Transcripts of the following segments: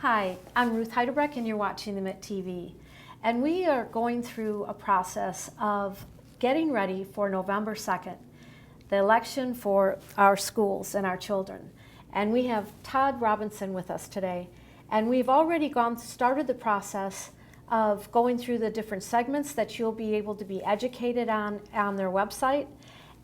Hi, I'm Ruth Heidebreck and you're watching the MIT TV. And we are going through a process of getting ready for November 2nd, the election for our schools and our children. And we have Todd Robinson with us today. And we've already started the process of going through the different segments that you'll be able to be educated on their website.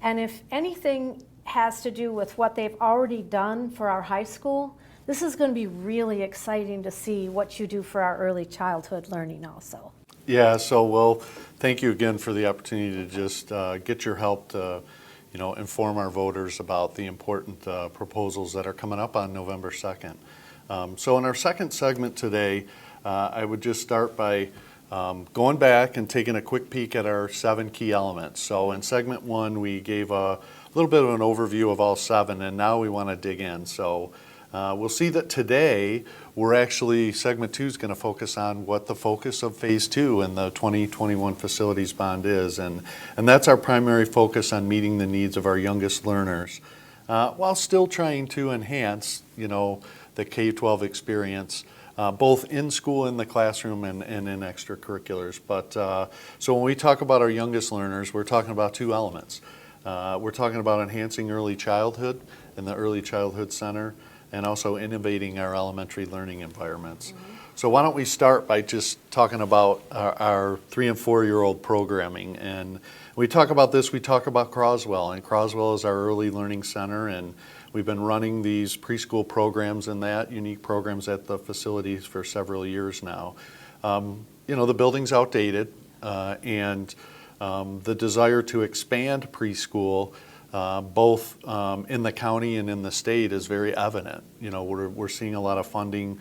And if anything has to do with what they've already done for our high school, this is going to be really exciting to see what you do for our early childhood learning also. Yeah, so well, thank you again for the opportunity to just get your help to, inform our voters about the important proposals that are coming up on November 2nd. So in our second segment today, I would just start by going back and taking a quick peek at our 7 key elements. So in segment 1, we gave a little bit of an overview of all 7, and now we want to dig in. So we'll see that today segment 2 is going to focus on what the focus of phase 2 and the 2021 facilities bond is. And that's our primary focus on meeting the needs of our youngest learners, while still trying to enhance, the K-12 experience, both in school, in the classroom, and in extracurriculars. But so when we talk about our youngest learners, we're talking about 2 elements. We're talking about enhancing early childhood in the Early Childhood Center, and also innovating our elementary learning environments. Mm-hmm. So why don't we start by just talking about our 3 and 4-year-old programming. And when we talk about this, we talk about Croswell, and Croswell is our early learning center, and we've been running these preschool programs and unique programs at the facilities for several years now. The building's outdated, and the desire to expand preschool both in the county and in the state is very evident. We're seeing a lot of funding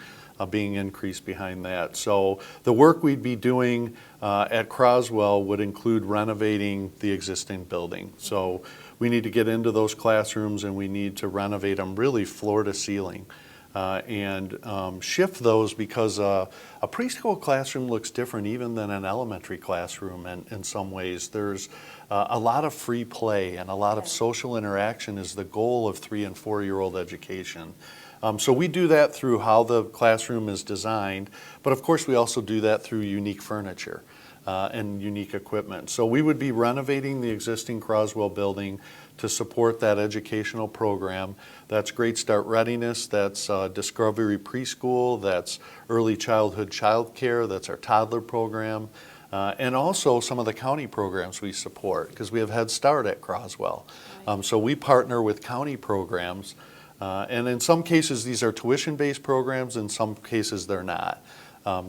being increased behind that. So the work we'd be doing at Croswell would include renovating the existing building. So we need to get into those classrooms and we need to renovate them really floor to ceiling. And shift those, because a preschool classroom looks different even than an elementary classroom in some ways. There's a lot of free play and a lot of social interaction is the goal of 3 and 4-year-old education. So we do that through how the classroom is designed, but of course we also do that through unique furniture and unique equipment. So we would be renovating the existing Croswell building to support that educational program. That's Great Start Readiness, that's Discovery Preschool, that's Early Childhood Child Care, that's our toddler program, and also some of the county programs we support, because we have Head Start at Croswell. So we partner with county programs, and in some cases these are tuition-based programs, in some cases they're not.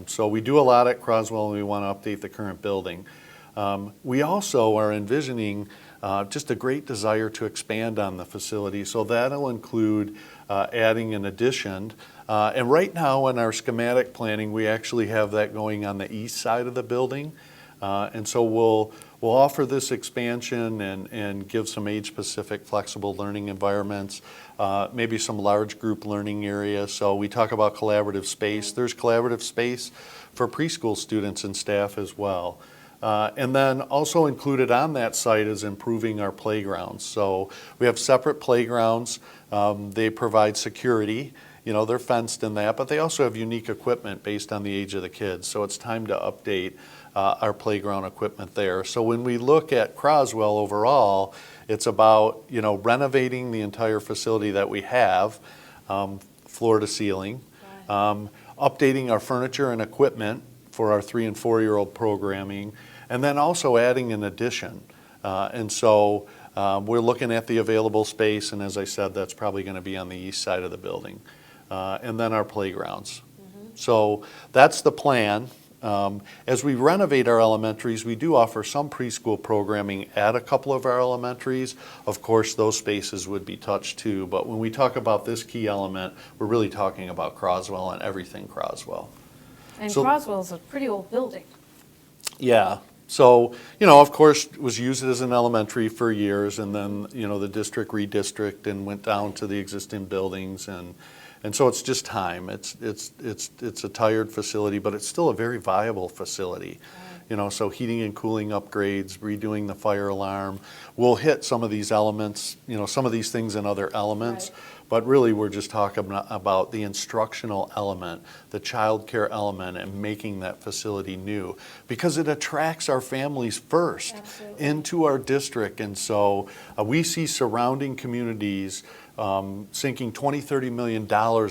So we do a lot at Croswell, and we want to update the current building. We also are envisioning just a great desire to expand on the facility, so that'll include adding an addition. And right now in our schematic planning, we actually have that going on the east side of the building. And so we'll offer this expansion and give some age-specific flexible learning environments, maybe some large group learning areas. So we talk about collaborative space. There's collaborative space for preschool students and staff as well. And then also included on that site is improving our playgrounds. So we have separate playgrounds. They provide security. They're fenced in that, but they also have unique equipment based on the age of the kids. So it's time to update our playground equipment there. So when we look at Croswell overall, it's about, renovating the entire facility that we have, floor to ceiling, updating our furniture and equipment for our 3 and 4-year-old programming, and then also adding an addition. And so we're looking at the available space, and as I said, that's probably going to be on the east side of the building. And then our playgrounds. Mm-hmm. So that's the plan. As we renovate our elementaries, we do offer some preschool programming at a couple of our elementaries. Of course, those spaces would be touched too, but when we talk about this key element, we're really talking about Croswell and everything Croswell. And Croswell's a pretty old building. Yeah. So, of course, it was used as an elementary for years, and then, the district redistricted and went down to the existing buildings, and so it's just time. It's a tired facility, but it's still a very viable facility. So heating and cooling upgrades, redoing the fire alarm. We'll hit some of these elements, some of these things in other elements, But really, we're just talking about the instructional element, the child care element, and making that facility new, because it attracts our families first. Absolutely. Into our district. And so we see surrounding communities sinking $20-30 million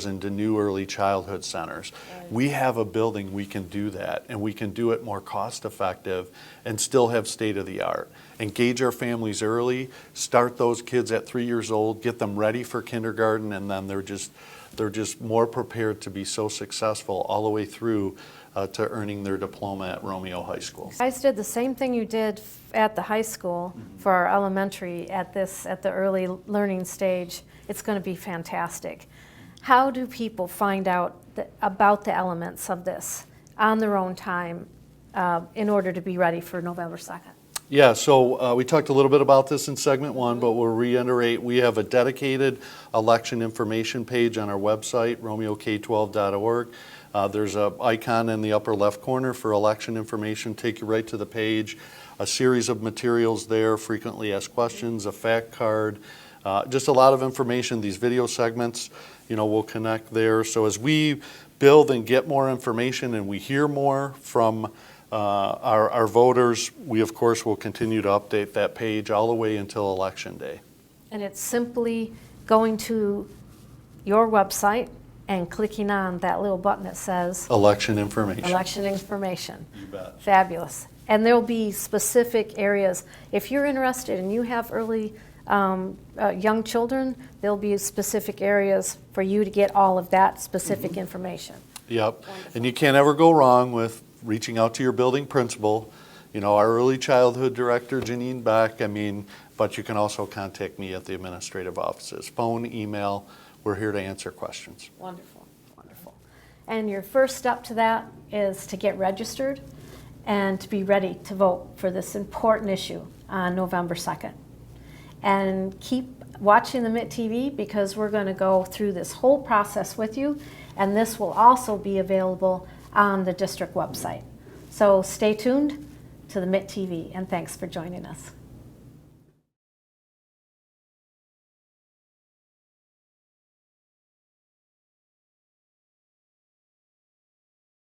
into new early childhood centers. Right. We have a building, we can do that, and we can do it more cost effective and still have state of the art. Engage our families early, start those kids at 3 years old, get them ready for kindergarten, and then they're just more prepared to be so successful all the way through to earning their diploma at Romeo High School. You guys did the same thing you did at the high school for our elementary at the early learning stage. It's going to be fantastic. How do people find out about the elements of this on their own time in order to be ready for November 2nd? Yeah, so we talked a little bit about this in segment one, but we'll reiterate, we have a dedicated election information page on our website, romeok12.org. There's an icon in the upper left corner for election information, take you right to the page. A series of materials there, frequently asked questions, a fact card, just a lot of information. These video segments, will connect there. So as we build and get more information and we hear more from our voters, we of course will continue to update that page all the way until Election Day. And it's simply going to your website and clicking on that little button that says Election information. Election information. You bet. Fabulous. And there'll be specific areas. If you're interested and you have early young children, there'll be specific areas for you to get all of that specific information. Yep. Wonderful. And you can't ever go wrong with reaching out to your building principal, our early childhood director, Janine Beck, but you can also contact me at the administrative offices. Phone, email, we're here to answer questions. Wonderful, wonderful. And your first step to that is to get registered and to be ready to vote for this important issue on November 2nd. And keep watching the MIT TV because we're going to go through this whole process with you, and this will also be available on the district website. So stay tuned to the MIT TV, and thanks for joining us.